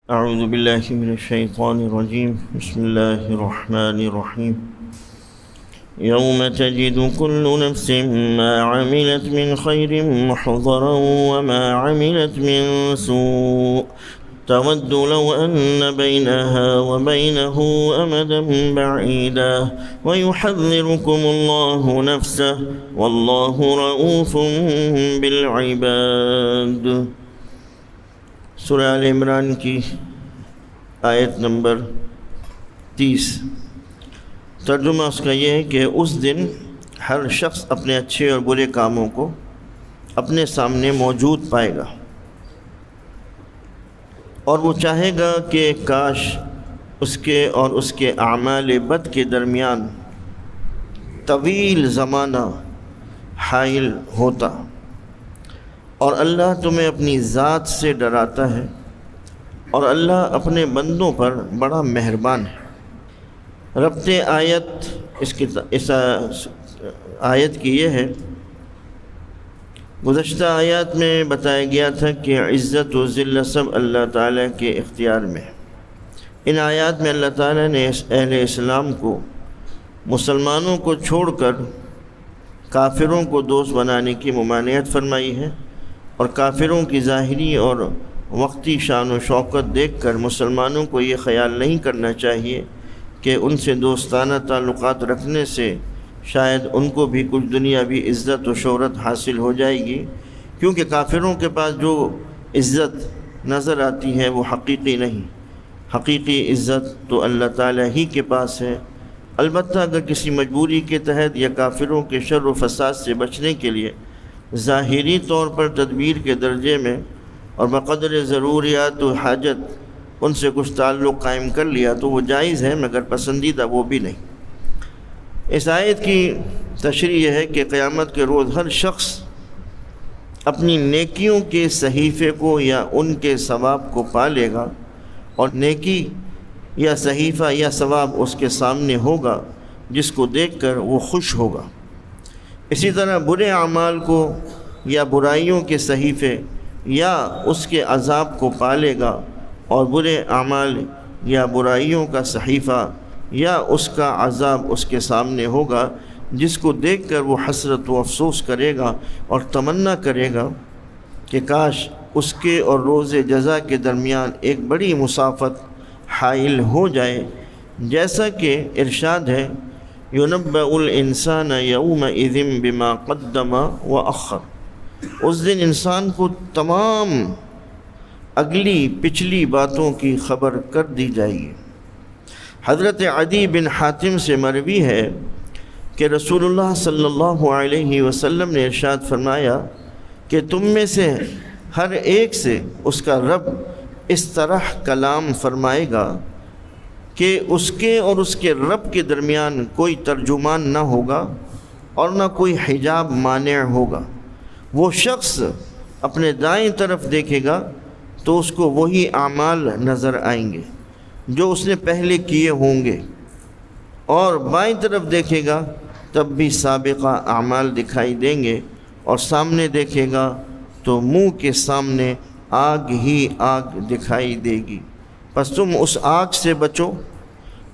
أعوذ بالله من الشيطان الرجيم. بسم الله الرحمن الرحيم. يوم تجد كل نفس ما عملت من خير محضرا وما عملت من سوء تود لو أن بينها وبينه أمدا بعيدا ويحذركم الله نفسه والله رؤوف بالعباد. سورہ آل عمران کی آیت نمبر 30. ترجمہ اس کا یہ ہے کہ اس دن ہر شخص اپنے اچھے اور برے کاموں کو اپنے سامنے موجود پائے گا اور وہ چاہے گا کہ کاش اس کے اور اس کے اعمال بد کے درمیان طویل زمانہ حائل ہوتا. اور اللہ تمہیں اپنی ذات سے ڈراتا ہے اور اللہ اپنے بندوں پر بڑا مہربان ہے. ربط آیت اس آیت کی یہ ہے، گزشتہ آیات میں بتایا گیا تھا کہ عزت و ذلت سب اللہ تعالیٰ کے اختیار میں ہے. ان آیات میں اللہ تعالیٰ نے اہل اسلام کو مسلمانوں کو چھوڑ کر کافروں کو دوست بنانے کی ممانعت فرمائی ہے، اور کافروں کی ظاہری اور وقتی شان و شوکت دیکھ کر مسلمانوں کو یہ خیال نہیں کرنا چاہیے کہ ان سے دوستانہ تعلقات رکھنے سے شاید ان کو بھی کچھ دنیاوی عزت و شہرت حاصل ہو جائے گی، کیونکہ کافروں کے پاس جو عزت نظر آتی ہے وہ حقیقی نہیں. حقیقی عزت تو اللہ تعالیٰ ہی کے پاس ہے. البتہ اگر کسی مجبوری کے تحت یا کافروں کے شر و فساد سے بچنے کے لیے ظاہری طور پر تدبیر کے درجے میں اور بقدر ضروریات و حاجت ان سے کچھ تعلق قائم کر لیا تو وہ جائز ہے، مگر پسندیدہ وہ بھی نہیں. اس آیت کی تشریح یہ ہے کہ قیامت کے روز ہر شخص اپنی نیکیوں کے صحیفے کو یا ان کے ثواب کو پا لے گا، اور نیکی یا صحیفہ یا ثواب اس کے سامنے ہوگا جس کو دیکھ کر وہ خوش ہوگا. اسی طرح برے اعمال کو یا برائیوں کے صحیفے یا اس کے عذاب کو پالے گا، اور برے اعمال یا برائیوں کا صحیفہ یا اس کا عذاب اس کے سامنے ہوگا جس کو دیکھ کر وہ حسرت و افسوس کرے گا اور تمنا کرے گا کہ کاش اس کے اور روز جزا کے درمیان ایک بڑی مسافت حائل ہو جائے. جیسا کہ ارشاد ہے، یُنَبَّأُ الْإِنسَانَ يَوْمَئِذٍ بِمَا قَدَّمَ وَأَخَّرَ. اس دن انسان کو تمام اگلی پچھلی باتوں کی خبر کر دی جائے گی. حضرت عدی بن حاتم سے مروی ہے کہ رسول اللہ صلی اللہ علیہ وسلم نے ارشاد فرمایا کہ تم میں سے ہر ایک سے اس کا رب اس طرح کلام فرمائے گا کہ اس کے اور اس کے رب کے درمیان کوئی ترجمان نہ ہوگا اور نہ کوئی حجاب مانع ہوگا. وہ شخص اپنے دائیں طرف دیکھے گا تو اس کو وہی اعمال نظر آئیں گے جو اس نے پہلے کیے ہوں گے، اور بائیں طرف دیکھے گا تب بھی سابقہ اعمال دکھائی دیں گے، اور سامنے دیکھے گا تو منہ کے سامنے آگ ہی آگ دکھائی دے گی. پس تم اس آگ سے بچو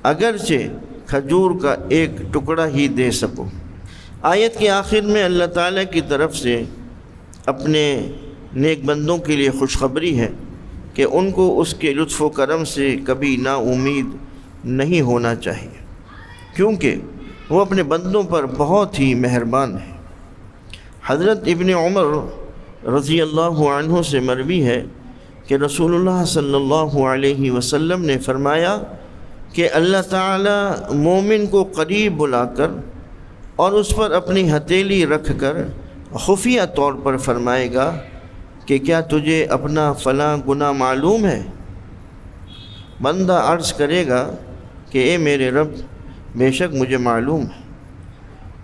اگرچہ کھجور کا ایک ٹکڑا ہی دے سکو. آیت کے آخر میں اللہ تعالیٰ کی طرف سے اپنے نیک بندوں کے لیے خوشخبری ہے کہ ان کو اس کے لطف و کرم سے کبھی نا امید نہیں ہونا چاہیے، کیونکہ وہ اپنے بندوں پر بہت ہی مہربان ہے. حضرت ابن عمر رضی اللہ عنہ سے مروی ہے کہ رسول اللہ صلی اللہ علیہ وسلم نے فرمایا کہ اللہ تعالیٰ مومن کو قریب بلا کر اور اس پر اپنی ہتھیلی رکھ کر خفیہ طور پر فرمائے گا کہ کیا تجھے اپنا فلاں گناہ معلوم ہے؟ بندہ عرض کرے گا کہ اے میرے رب، بے شک مجھے معلوم ہے.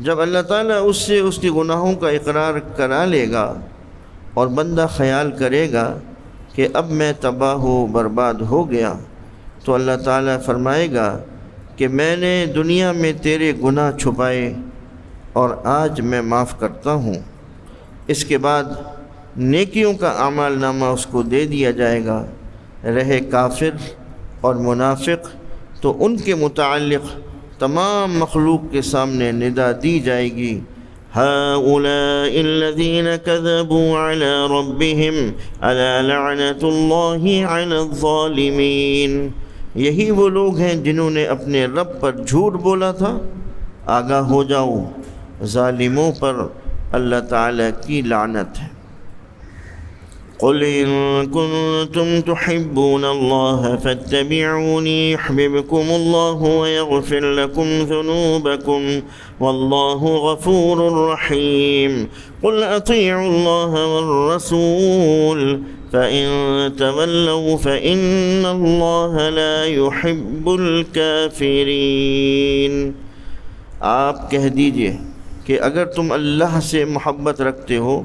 جب اللہ تعالیٰ اس سے اس کے گناہوں کا اقرار کرا لے گا اور بندہ خیال کرے گا کہ اب میں تباہ و برباد ہو گیا، تو اللہ تعالیٰ فرمائے گا کہ میں نے دنیا میں تیرے گناہ چھپائے اور آج میں معاف کرتا ہوں. اس کے بعد نیکیوں کا اعمال نامہ اس کو دے دیا جائے گا رہے کافر اور منافق تو ان کے متعلق تمام مخلوق کے سامنے ندا دی جائے گی، هؤلاء الذين كذبوا على ربهم ألا لعنة الله على الظالمين، یہی وہ لوگ ہیں جنہوں نے اپنے رب پر جھوٹ بولا تھا، آگاہ ہو جاؤ ظالموں پر اللہ تعالیٰ کی لعنت ہے۔ قل إن كنتم تحبون الله فاتبعوني يحببكم الله ويغفر لكم ذنوبكم والله غفور رحيم قل أطيعوا الله والرسول فإن تولوا فإن الله لا يحب الكافرين۔ آپ کہہ دیجئے کہ اگر تم اللہ سے محبت رکھتے ہو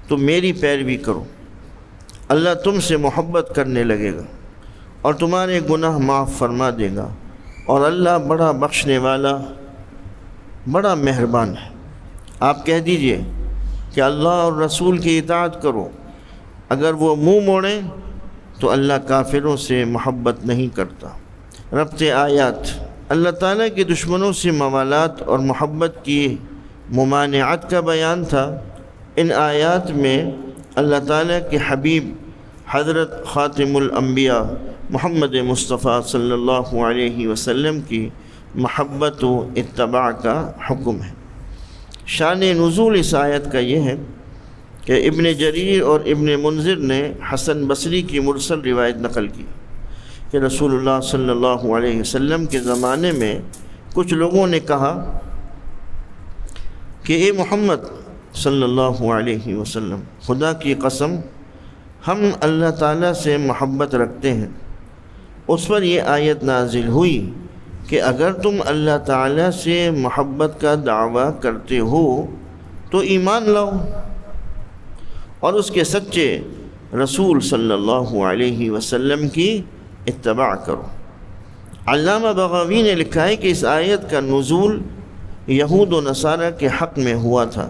تو میری پیروی کرو، اللہ تم سے محبت کرنے لگے گا اور تمہارے گناہ معاف فرما دے گا، اور اللہ بڑا بخشنے والا بڑا مہربان ہے۔ آپ کہہ دیجئے کہ اللہ اور رسول کی اطاعت کرو، اگر وہ منہ موڑیں تو اللہ کافروں سے محبت نہیں کرتا۔ ربط آیات، اللہ تعالیٰ کے دشمنوں سے موالات اور محبت کی ممانعت کا بیان تھا۔ ان آیات میں اللہ تعالیٰ کے حبیب حضرت خاتم الانبیاء محمد مصطفیٰ صلی اللہ علیہ وسلم کی محبت و اتباع کا حکم ہے۔ شان نزول اس آیت کا یہ ہے کہ ابن جریر اور ابن منذر نے حسن بصری کی مرسل روایت نقل کی کہ رسول اللہ صلی اللہ علیہ وسلم کے زمانے میں کچھ لوگوں نے کہا کہ اے محمد صلی اللہ علیہ وسلم، خدا کی قسم ہم اللہ تعالیٰ سے محبت رکھتے ہیں۔ اس پر یہ آیت نازل ہوئی کہ اگر تم اللہ تعالیٰ سے محبت کا دعویٰ کرتے ہو تو ایمان لاؤ اور اس کے سچے رسول صلی اللہ علیہ وسلم کی اتباع کرو۔ علامہ بغوی نے لکھا ہے کہ اس آیت کا نزول یہود و نصارہ کے حق میں ہوا تھا،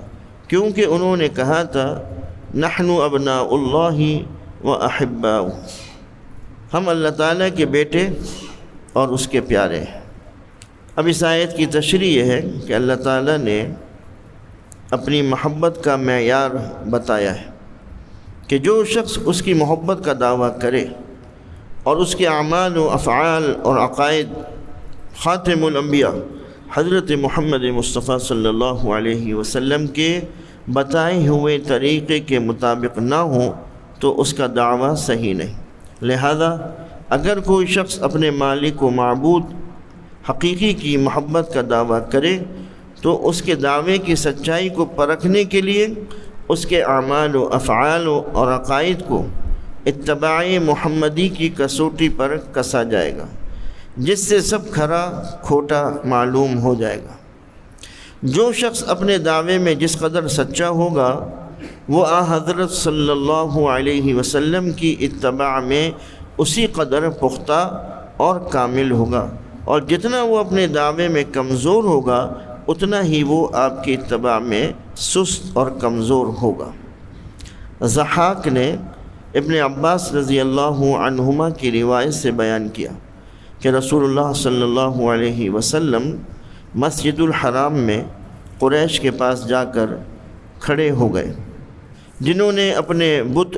کیونکہ انہوں نے کہا تھا نحن ابناء اللہ و احباؤہ، ہم اللہ تعالیٰ کے بیٹے اور اس کے پیارے ہیں۔ اب اس آیت کی تشریح یہ ہے کہ اللہ تعالیٰ نے اپنی محبت کا معیار بتایا ہے کہ جو شخص اس کی محبت کا دعویٰ کرے اور اس کے اعمال و افعال اور عقائد خاتم الانبیاء حضرت محمد مصطفیٰ صلی اللہ علیہ وسلم کے بتائے ہوئے طریقے کے مطابق نہ ہوں تو اس کا دعویٰ صحیح نہیں۔ لہذا اگر کوئی شخص اپنے مالک و معبود حقیقی کی محبت کا دعویٰ کرے تو اس کے دعوے کی سچائی کو پرکھنے کے لیے اس کے اعمال و افعال اور عقائد کو اتباع محمدی کی کسوٹی پر کسا جائے گا، جس سے سب کھرا کھوٹا معلوم ہو جائے گا۔ جو شخص اپنے دعوے میں جس قدر سچا ہوگا وہ حضرت صلی اللہ علیہ وسلم کی اتباع میں اسی قدر پختہ اور کامل ہوگا، اور جتنا وہ اپنے دعوے میں کمزور ہوگا اتنا ہی وہ آپ کی اتباع میں سست اور کمزور ہوگا۔ ضحاک نے ابن عباس رضی اللہ عنہما کی روایت سے بیان کیا کہ رسول اللہ صلی اللہ علیہ وسلم مسجد الحرام میں قریش کے پاس جا کر کھڑے ہو گئے، جنہوں نے اپنے بت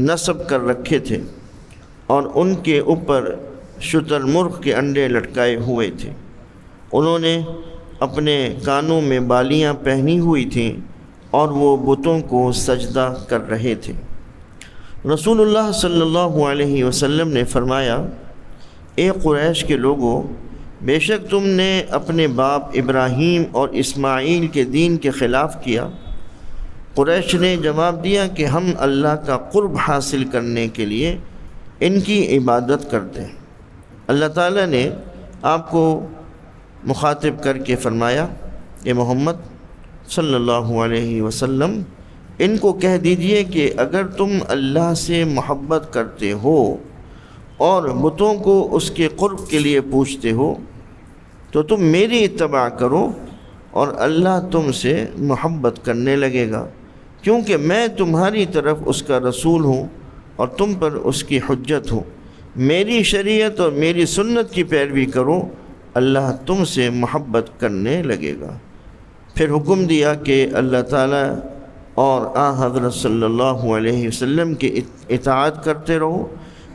نصب کر رکھے تھے اور ان کے اوپر شتر مرغ کے انڈے لٹکائے ہوئے تھے۔ انہوں نے اپنے کانوں میں بالیاں پہنی ہوئی تھیں اور وہ بتوں کو سجدہ کر رہے تھے۔ رسول اللہ صلی اللہ علیہ وسلم نے فرمایا، اے قریش کے لوگوں، بے شک تم نے اپنے باپ ابراہیم اور اسماعیل کے دین کے خلاف کیا۔ قریش نے جواب دیا کہ ہم اللہ کا قرب حاصل کرنے کے لیے ان کی عبادت کرتے ہیں۔ اللہ تعالیٰ نے آپ کو مخاطب کر کے فرمایا، اے محمد صلی اللہ علیہ وسلم، ان کو کہہ دیجئے کہ اگر تم اللہ سے محبت کرتے ہو اور بتوں کو اس کے قرب کے لیے پوچھتے ہو تو تم میری اتباع کرو اور اللہ تم سے محبت کرنے لگے گا، کیونکہ میں تمہاری طرف اس کا رسول ہوں اور تم پر اس کی حجت ہوں۔ میری شریعت اور میری سنت کی پیروی کرو، اللہ تم سے محبت کرنے لگے گا۔ پھر حکم دیا کہ اللہ تعالیٰ اور حضرت صلی اللہ علیہ وسلم کی اطاعت کرتے رہو۔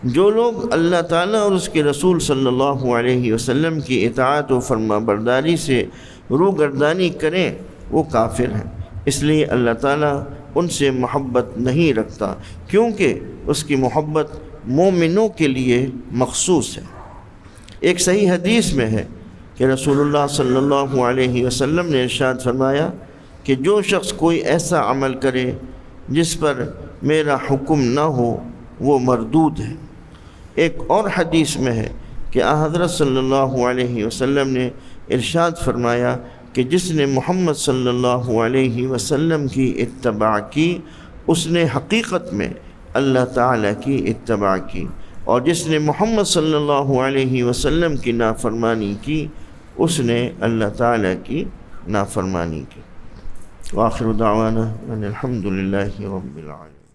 جو لوگ اللہ تعالیٰ اور اس کے رسول صلی اللہ علیہ وسلم کی اطاعت و فرما برداری سے روگردانی کریں وہ کافر ہیں، اس لیے اللہ تعالیٰ ان سے محبت نہیں رکھتا، کیونکہ اس کی محبت مومنوں کے لیے مخصوص ہے۔ ایک صحیح حدیث میں ہے کہ رسول اللہ صلی اللہ علیہ وسلم نے ارشاد فرمایا کہ جو شخص کوئی ایسا عمل کرے جس پر میرا حکم نہ ہو وہ مردود ہے۔ ایک اور حدیث میں ہے کہ حضرت صلی اللہ علیہ وسلم نے ارشاد فرمایا کہ جس نے محمد صلی اللہ علیہ وسلم کی اتباع کی اس نے حقیقت میں اللہ تعالیٰ کی اتباع کی، اور جس نے محمد صلی اللہ علیہ وسلم کی نافرمانی کی اس نے اللہ تعالیٰ کی نافرمانی کی۔ وآخر دعوانا ان الحمد للہ رب العالمین۔